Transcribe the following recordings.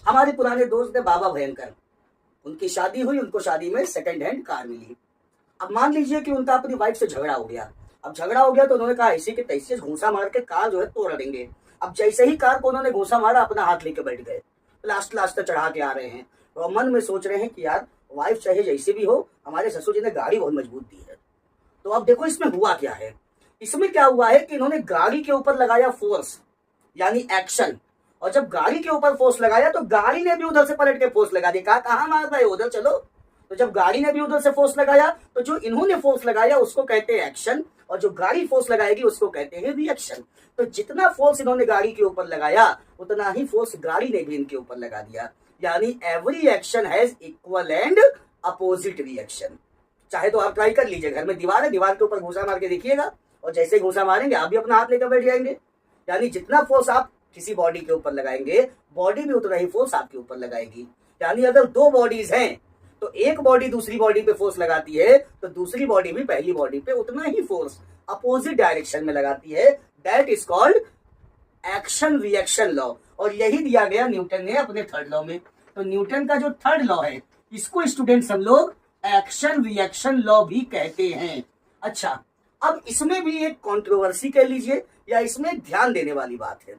हमारे पुराने दोस्त थे बाबा भयंकर, उनकी शादी हुई, उनको शादी में सेकंड हैंड कार मिली। अब मान लीजिए कि उनका अपनी वाइफ से झगड़ा हो गया। अब झगड़ा हो गया तो उन्होंने कहा ऐसी के तैसे घूंसा मार के कार जो है तोड़ देंगे। अब जैसे ही कार को उन्होंने घूंसा मारा, अपना हाथ लेके बैठ गए, लास्ट लास्ट तक चढ़ा के आ रहे हैं। तो मन में सोच रहे हैं कि यार वाइफ चाहे जैसी भी हो, हमारे ससुर जी ने गाड़ी बहुत मजबूत दी है। तो अब देखो इसमें हुआ क्या है। इसमें क्या हुआ है कि इन्होंने गाड़ी के ऊपर लगाया फोर्स, यानी एक्शन। और जब गाड़ी के ऊपर फोर्स लगाया तो गाड़ी ने भी उधर से पलट के फोर्स लगा दिया। कहाँ मार रहे हो, उधर चलो। तो जब गाड़ी ने भी उधर से फोर्स लगाया तो जो इन्होंने फोर्स लगाया उसको कहते हैं एक्शन, और जो गाड़ी फोर्स लगाएगी उसको कहते हैं रिएक्शन। तो जितना फोर्स इन्होंने गाड़ी के ऊपर लगाया उतना ही फोर्स गाड़ी ने भी इनके ऊपर लगा दिया। यानी every action has equal and opposite reaction. चाहे तो आप ट्राई कर लीजिए, घर में दीवार है, दीवार के ऊपर घूसा मार के देखिएगा, और जैसे घूसा मारेंगे आप भी अपना हाथ लेकर बैठ जाएंगे। यानी जितना फोर्स आप किसी बॉडी के ऊपर लगाएंगे, बॉडी भी उतना ही फोर्स आपके ऊपर लगाएगी। यानी अगर दो बॉडीज हैं तो एक बॉडी दूसरी बॉडी पे फोर्स लगाती है, तो दूसरी बॉडी भी पहली बॉडी पे उतना ही फोर्स अपोजिट डायरेक्शन में लगाती है। That is called action reaction law. और यही दिया गया न्यूटन ने अपने थर्ड लॉ में। तो न्यूटन का जो थर्ड लॉ है, इसको स्टूडेंट्स हम लोग एक्शन रिएक्शन लॉ भी कहते हैं। अच्छा, अब इसमें भी एक कंट्रोवर्सी कह लीजिए, या इसमें ध्यान देने वाली बात है।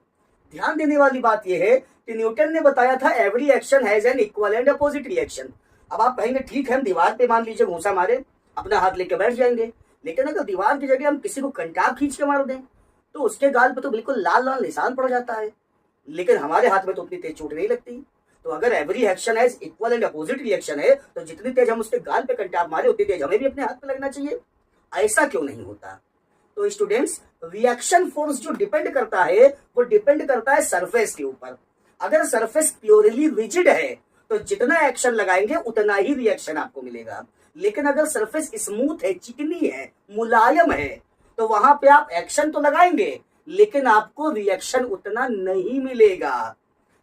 ध्यान देने वाली बात यह है कि न्यूटन ने बताया था every action has an equal and opposite reaction. अब आप कहेंगे ठीक है, हम दीवार पे मान लीजिए घूंसा मारे, अपना हाथ लेके बैठ जाएंगे। लेकिन अगर दीवार की जगह हम किसी को कंटाक खींच के मार दें तो उसके गाल पे तो बिल्कुल लाल लाल निशान पड़ जाता है, लेकिन हमारे हाथ में तो उतनी तेज चोट नहीं लगती। तो अगर every action has equal and opposite reaction है, तो जितनी तेज हम उसके गाल पे कंटाक मारे उतनी तेज हमें भी अपने हाथ पे लगना चाहिए। ऐसा क्यों नहीं होता? तो स्टूडेंट्स, रिएक्शन फोर्स जो डिपेंड करता है वो डिपेंड करता है सरफेस के ऊपर। अगर सरफेस प्योरली रिजिड है तो जितना एक्शन लगाएंगे उतना ही रिएक्शन आपको मिलेगा। लेकिन अगर सरफेस स्मूथ है, चिकनी है, मुलायम है, तो वहां पे आप एक्शन तो लगाएंगे लेकिन आपको रिएक्शन उतना नहीं मिलेगा।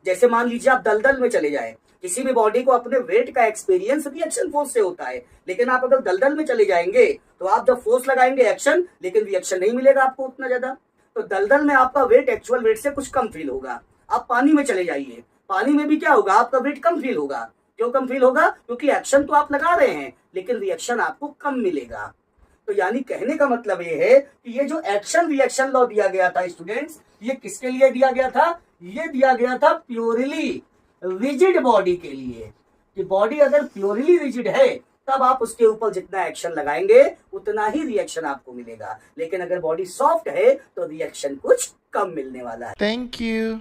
जैसे मान लीजिए आप दलदल में चले जाएं, किसी भी बॉडी को अपने वेट का एक्सपीरियंस रिएक्शन फोर्स से होता है, लेकिन आप अगर दलदल में चले जाएंगे तो आप जब फोर्स लगाएंगे एक्शन, लेकिन रिएक्शन नहीं मिलेगा आपको उतना ज्यादा। तो दलदल में आपका वेट एक्चुअल वेट से कुछ कम फील होगा। आप पानी में चले जाइए, पानी में भी क्या होगा, आपका वेट कम फील होगा। क्यों कम फील होगा? क्योंकि एक्शन तो आप लगा रहे हैं लेकिन रिएक्शन आपको कम मिलेगा। तो यानी कहने का मतलब ये है कि ये जो एक्शन रिएक्शन लॉ दिया गया था स्टूडेंट्स, ये किसके लिए दिया गया था? ये दिया गया था प्योरली रिजिड बॉडी के लिए। कि बॉडी अगर प्योरली रिजिड है तब आप उसके ऊपर जितना एक्शन लगाएंगे उतना ही रिएक्शन आपको मिलेगा। लेकिन अगर बॉडी सॉफ्ट है तो रिएक्शन कुछ कम मिलने वाला है। Thank you.